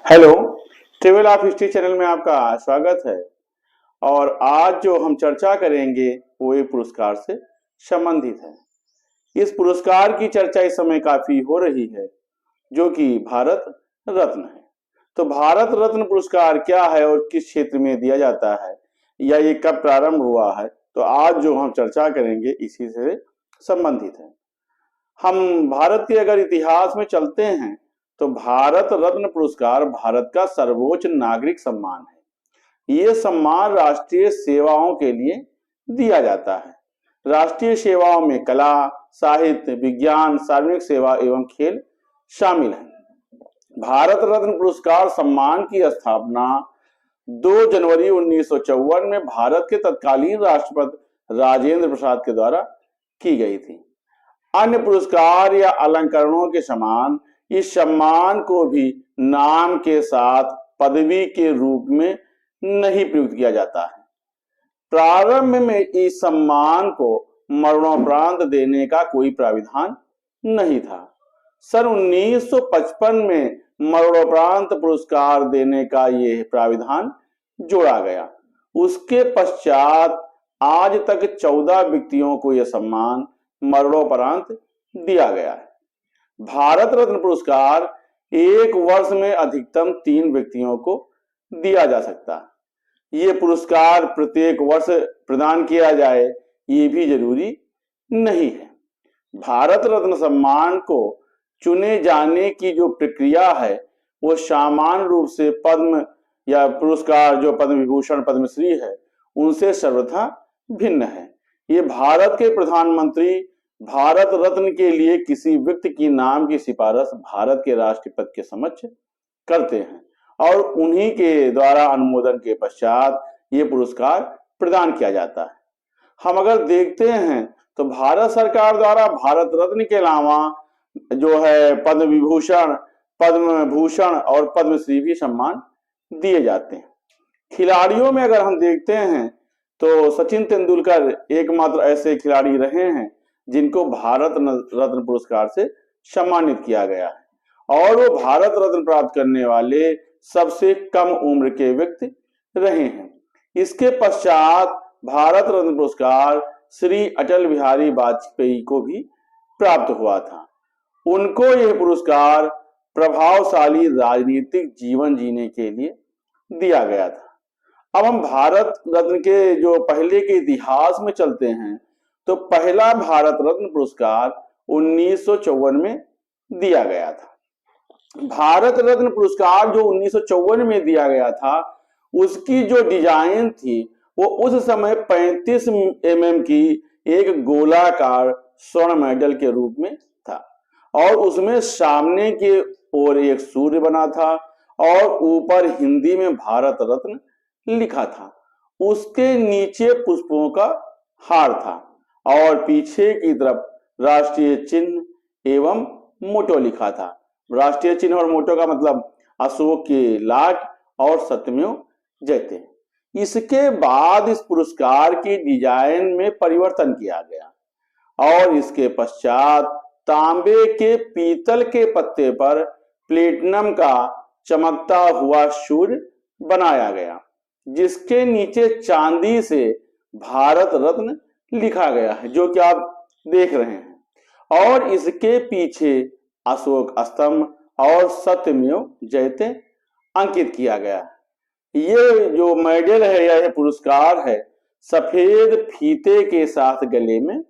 Hello, travel of history channel में आपका स्वागत है। और आज जो हम चर्चा करेंगे वो एक पुरस्कार से संबंधित है। इस पुरस्कार की चर्चा इस समय काफी हो रही है, जो कि भारत रत्न है। तो भारत रत्न पुरस्कार क्या है और किस क्षेत्र में दिया जाता है, या ये कब प्रारंभ हुआ है, तो आज जो हम चर्चा करेंगे इसी से संबंधित है। हम भारत के अगर इतिहास में चलते हैं तो भारत रत्न पुरस्कार भारत का सर्वोच्च नागरिक सम्मान है। ये सम्मान राष्ट्रीय सेवाओं के लिए दिया जाता है। राष्ट्रीय सेवाओं में कला, साहित्य, विज्ञान, सार्वजनिक सेवा एवं खेल शामिल है। भारत रत्न पुरस्कार सम्मान की स्थापना 2 जनवरी 1954 में भारत के तत्कालीन राष्ट्रपति राजेंद्र प्रसाद के द्वारा की गई थी। अन्य पुरस्कार या अलंकरणों के समान इस सम्मान को भी नाम के साथ पदवी के रूप में नहीं प्रयुक्त किया जाता है। प्रारंभ में इस सम्मान को मरणोपरांत देने का कोई प्राविधान नहीं था। सन 1955 में मरणोपरांत पुरस्कार देने का यह प्राविधान जोड़ा गया। उसके पश्चात आज तक 14 व्यक्तियों को यह सम्मान मरणोपरांत दिया गया है। भारत रत्न पुरस्कार एक वर्ष में अधिकतम 3 व्यक्तियों को दिया जा सकता है। ये पुरस्कार प्रत्येक वर्ष प्रदान किया जाए ये भी जरूरी नहीं है। भारत रत्न सम्मान को चुने जाने की जो प्रक्रिया है वो सामान्य रूप से पद्म या पुरस्कार जो पद्म विभूषण, पद्मश्री है, उनसे सर्वथा भिन्न है। ये भारत के प्रधानमंत्री भारत रत्न के लिए किसी व्यक्ति की नाम की सिफारिश भारत के राष्ट्रपति के समक्ष करते हैं और उन्हीं के द्वारा अनुमोदन के पश्चात ये पुरस्कार प्रदान किया जाता है। हम अगर देखते हैं तो भारत सरकार द्वारा भारत रत्न के अलावा जो है पद्म विभूषण, पद्म भूषण और पद्मश्री भी सम्मान दिए जाते हैं। खिलाड़ियों में अगर हम देखते हैं तो सचिन तेंदुलकर एकमात्र ऐसे खिलाड़ी रहे हैं जिनको भारत रत्न पुरस्कार से सम्मानित किया गया है और वो भारत रत्न प्राप्त करने वाले सबसे कम उम्र के व्यक्ति रहे हैं। इसके पश्चात भारत रत्न पुरस्कार श्री अटल बिहारी वाजपेयी को भी प्राप्त हुआ था। उनको यह पुरस्कार प्रभावशाली राजनीतिक जीवन जीने के लिए दिया गया था। अब हम भारत रत्न के जो पहले के इतिहास में चलते हैं तो पहला भारत रत्न पुरस्कार 1954 में दिया गया था। भारत रत्न पुरस्कार जो 1954 में दिया गया था उसकी जो डिजाइन थी वो उस समय 35 mm की एक गोलाकार स्वर्ण मेडल के रूप में था और उसमें सामने की ओर एक सूर्य बना था और ऊपर हिंदी में भारत रत्न लिखा था। उसके नीचे पुष्पों का हार था और पीछे की तरफ राष्ट्रीय चिन्ह एवं मोटो लिखा था। राष्ट्रीय चिन्ह और मोटो का मतलब अशोक की लाट और सत्यमेव जयते। इसके बाद इस पुरस्कार की डिजाइन में परिवर्तन किया गया और इसके पश्चात तांबे के पीतल के पत्ते पर प्लेटिनम का चमकता हुआ सूर्य बनाया गया जिसके नीचे चांदी से भारत रत्न लिखा गया है, जो कि आप देख रहे हैं। और इसके पीछे अशोक स्तंभ और सत्यमेव जयते अंकित किया गया है। ये जो मेडल है या ये पुरस्कार है सफेद फीते के साथ गले में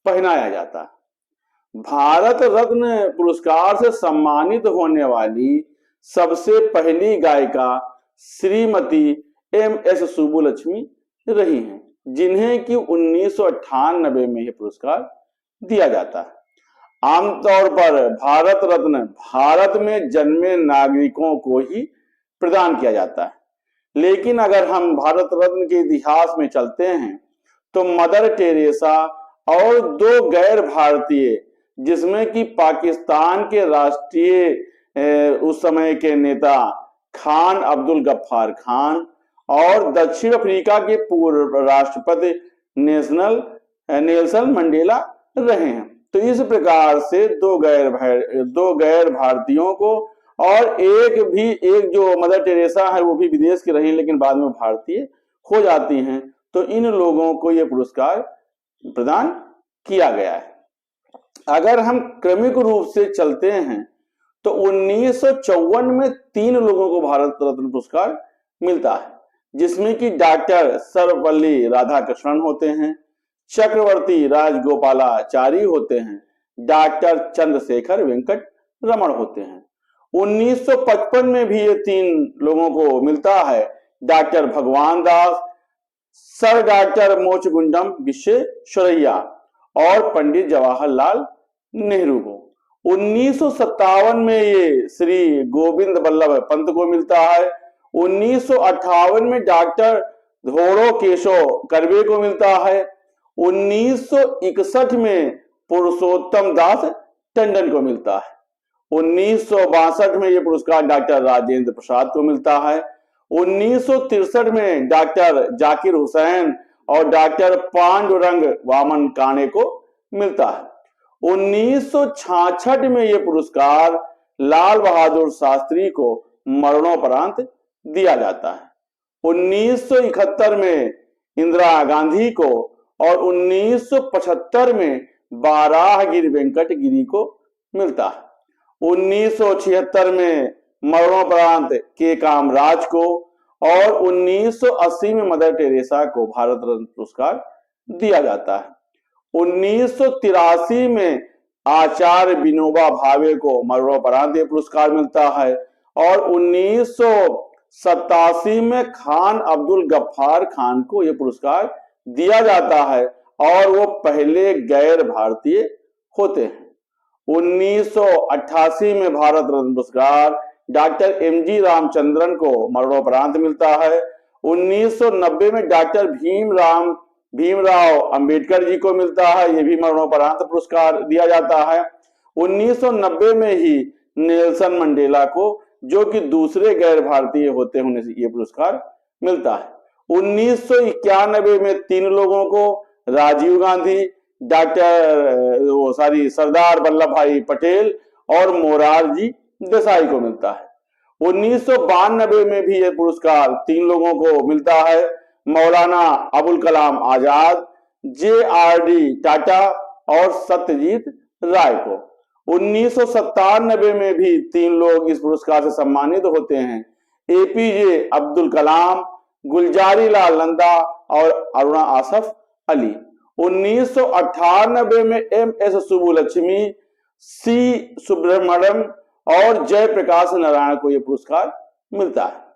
पहनाया जाता है। भारत रत्न पुरस्कार से सम्मानित होने वाली सबसे पहली गायिका श्रीमती MS सुब्बुलक्ष्मी रही हैं, जिन्हें कि 1998 में यह पुरस्कार दिया जाता है। आमतौर पर भारत रत्न भारत में जन्मे नागरिकों को ही प्रदान किया जाता है, लेकिन अगर हम भारत रत्न के इतिहास में चलते हैं तो मदर टेरेसा और 2 गैर भारतीय, जिसमें कि पाकिस्तान के राष्ट्रीय उस समय के नेता खान अब्दुल गफ्फार खान और दक्षिण अफ्रीका के पूर्व राष्ट्रपति नेल्सन मंडेला रहे हैं। तो इस प्रकार से 2 गैर भारतीयों को और एक जो मदर टेरेसा है वो भी विदेश की रही लेकिन बाद में भारतीय हो जाती हैं। तो इन लोगों को ये पुरस्कार प्रदान किया गया है। अगर हम क्रमिक रूप से चलते हैं तो 1954 में 3 लोगों को भारत रत्न पुरस्कार मिलता है, जिसमें कि डॉक्टर सर्वपल्ली राधाकृष्णन होते हैं, चक्रवर्ती राजगोपालाचारी होते हैं, डॉक्टर चंद्रशेखर वेंकट रमण होते हैं। 1955 में भी ये 3 लोगों को मिलता है, डॉक्टर भगवान दास, सर डॉक्टर मोचगुंडम विश्वेश्वरैया और पंडित जवाहरलाल नेहरू को। 1957 में ये श्री गोविंद बल्लभ पंत को मिलता है। 1958 में डॉक्टर धोड़ो केशव कर्वे को मिलता है। 1961 में पुरुषोत्तम दास टंडन को मिलता है। 1962 में ये पुरस्कार डॉक्टर राजेंद्र प्रसाद को मिलता है। 1963 में डॉक्टर जाकिर हुसैन और डॉक्टर पांडुरंग वामन काणे को मिलता है। 1966 में यह पुरस्कार लाल बहादुर शास्त्री को मरणोपरांत दिया जाता है। 1971 में इंदिरा गांधी को और 1975 में बाराहगिरी वेंकट गिरी को मिलता है। 1976 में मरणोपरांत के कामराज को और 1980 में मदर टेरेसा को भारत रत्न पुरस्कार दिया जाता है। 1983 में आचार्य विनोबा भावे को मरणोपरांत ये पुरस्कार मिलता है और 1987 में खान अब्दुल गफ्फार खान को यह पुरस्कार दिया जाता है और वो पहले गैर भारतीय होते हैं। 1988 में भारत रत्न पुरस्कार डॉक्टर एमजी रामचंद्रन को मरणोपरांत मिलता है। 1990 में डॉक्टर भीमराव अंबेडकर जी को मिलता है, ये भी मरणोपरांत पुरस्कार दिया जाता है। 1990 में ही नेल्सन मंडेला को, जो कि दूसरे गैर भारतीय होते होने से ये पुरस्कार मिलता है। 1991 में 3 लोगों को, राजीव गांधी, सरदार वल्लभ भाई पटेल और मोरारजी देसाई को मिलता है। 1992 में भी यह पुरस्कार 3 लोगों को मिलता है, मौलाना अबुल कलाम आजाद, JRD टाटा और सत्यजीत राय को। 1997 में भी 3 लोग इस पुरस्कार से सम्मानित होते हैं, APJ अब्दुल कलाम, गुलजारी लाल नंदा और अरुणा आसफ अली। 1998 में MS सुब्बुलक्ष्मी, C सुब्रमण्यम और जयप्रकाश नारायण को यह पुरस्कार मिलता है।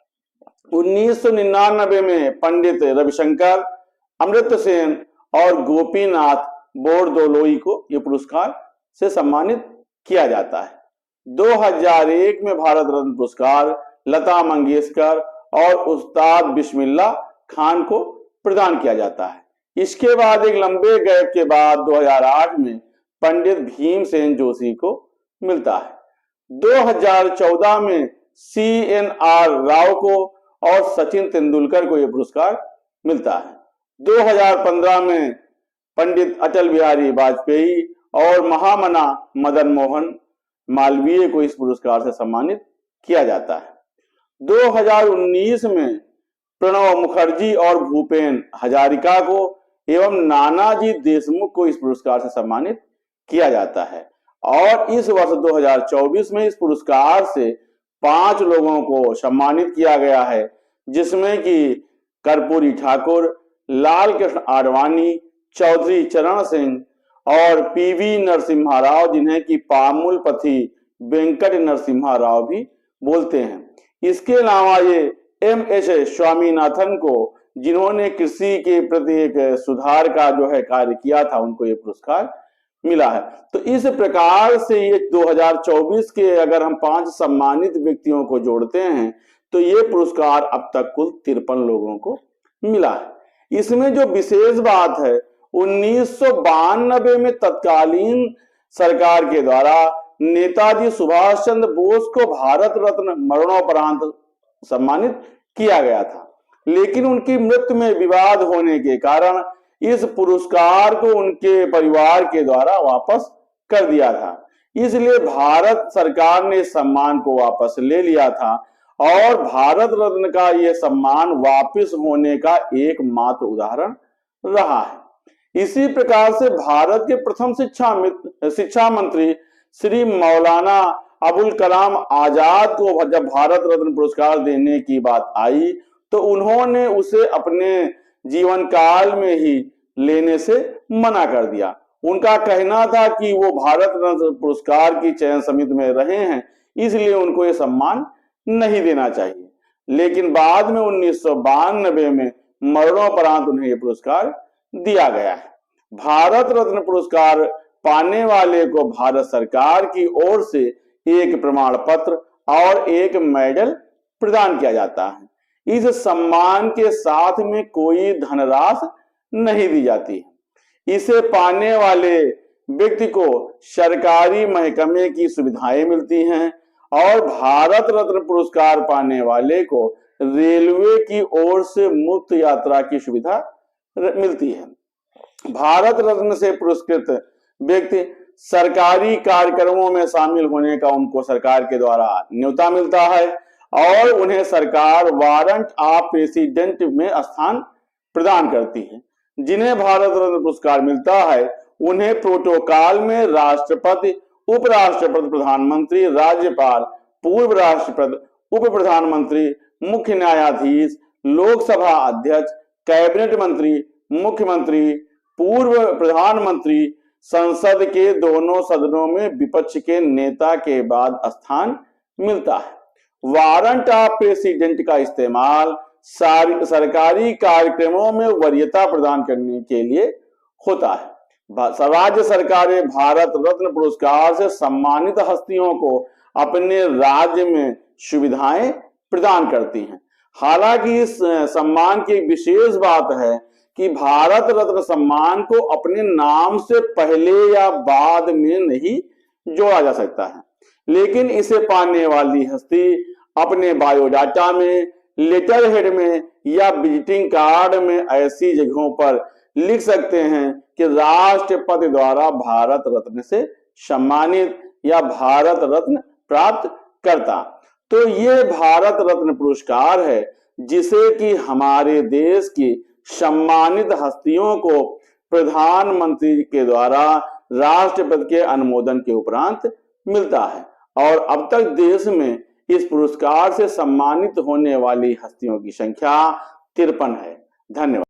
1999 में पंडित रविशंकर, अमृत सेन और गोपीनाथ बोरदोलोई को यह पुरस्कार से सम्मानित किया जाता है। 2001 में भारत रत्न पुरस्कार लता मंगेशकर और उस्ताद बिस्मिल्लाह खान को प्रदान किया जाता है। इसके बाद एक लंबे गैप के बाद 2008 में पंडित भीमसेन जोशी को मिलता है। 2014 में CNR राव को और सचिन तेंदुलकर को यह पुरस्कार मिलता है। 2015 में पंडित अटल बिहारी वाजपेयी और महामना मदन मोहन मालवीय को इस पुरस्कार से सम्मानित किया जाता है। 2019 में प्रणब मुखर्जी और भूपेन हजारिका को एवं नानाजी देशमुख को इस पुरस्कार से सम्मानित किया जाता है और इस वर्ष 2024 में इस पुरस्कार से 5 लोगों को सम्मानित किया गया है, जिसमें कि कर्पूरी ठाकुर, लाल कृष्ण आडवाणी, चौधरी चरण सिंह और PV नरसिम्हा राव, जिन्हें कि पामुलपथी वेंकट नरसिम्हा राव भी बोलते हैं। इसके अलावा ये MS स्वामीनाथन को, जिन्होंने कृषि के प्रति एक सुधार का जो है कार्य किया था, उनको ये पुरस्कार मिला है। तो इस प्रकार से ये 2024 के अगर हम 5 सम्मानित व्यक्तियों को जोड़ते हैं तो ये पुरस्कार अब तक कुल 53 लोगों को मिला है। इसमें जो विशेष बात है, 1992 में तत्कालीन सरकार के द्वारा नेताजी सुभाष चंद्र बोस को भारत रत्न मरणोपरांत सम्मानित किया गया था, लेकिन उनकी मृत्यु में विवाद होने के कारण इस पुरस्कार को उनके परिवार के द्वारा वापस कर दिया था। इसलिए भारत सरकार ने इस सम्मान को वापस ले लिया था और भारत रत्न का यह सम्मान वापस होने का एकमात्र उदाहरण रहा है। इसी प्रकार से भारत के प्रथम शिक्षा मंत्री श्री मौलाना अबुल कलाम आजाद को जब भारत रत्न पुरस्कार देने की बात आई तो उन्होंने उसे अपने जीवन काल में ही लेने से मना कर दिया। उनका कहना था कि वो भारत रत्न पुरस्कार की चयन समिति में रहे हैं, इसलिए उनको ये सम्मान नहीं देना चाहिए। लेकिन बाद में 1992 में मरणोपरांत उन्हें यह पुरस्कार दिया गया है। भारत रत्न पुरस्कार पाने वाले को भारत सरकार की ओर से एक प्रमाण पत्र और एक मेडल प्रदान किया जाता है। इस सम्मान के साथ में कोई धनराशि नहीं दी जाती है। इसे पाने वाले व्यक्ति को सरकारी महकमे की सुविधाएं मिलती हैं और भारत रत्न पुरस्कार पाने वाले को रेलवे की ओर से मुफ्त यात्रा की सुविधा मिलती है। भारत रत्न से पुरस्कृत व्यक्ति सरकारी कार्यक्रमों में शामिल होने का उनको सरकार के द्वारा न्योता मिलता है और उन्हें सरकार वारंट ऑफ प्रेसिडेंट में स्थान प्रदान करती है। जिन्हें भारत रत्न पुरस्कार मिलता है उन्हें प्रोटोकॉल में राष्ट्रपति, उपराष्ट्रपति, प्रधानमंत्री, राज्यपाल, पूर्व राष्ट्रपति, उप प्रधानमंत्री, मुख्य न्यायाधीश, लोकसभा अध्यक्ष, कैबिनेट मंत्री, मुख्यमंत्री, पूर्व प्रधानमंत्री, संसद के दोनों सदनों में विपक्ष के नेता के बाद स्थान मिलता है। वारंट ऑफ प्रेसिडेंट का इस्तेमाल सरकारी कार्यक्रमों में वरीयता प्रदान करने के लिए होता है। राज्य सरकारें भारत रत्न पुरस्कार से सम्मानित हस्तियों को अपने राज्य में सुविधाएं प्रदान करती हैं। हालांकि इस सम्मान की विशेष बात है कि भारत रत्न सम्मान को अपने नाम से पहले या बाद में नहीं जोड़ा जा सकता है, लेकिन इसे पाने वाली हस्ती अपने बायोडाटा में, लेटर हेड में या विजिटिंग कार्ड में ऐसी जगहों पर लिख सकते हैं कि राष्ट्रपति द्वारा भारत रत्न से सम्मानित या भारत रत्न प्राप्त करता। तो ये भारत रत्न पुरस्कार है जिसे कि हमारे देश की सम्मानित हस्तियों को प्रधानमंत्री के द्वारा राष्ट्रपति के अनुमोदन के उपरांत मिलता है और अब तक देश में इस पुरस्कार से सम्मानित होने वाली हस्तियों की संख्या 53 है। धन्यवाद।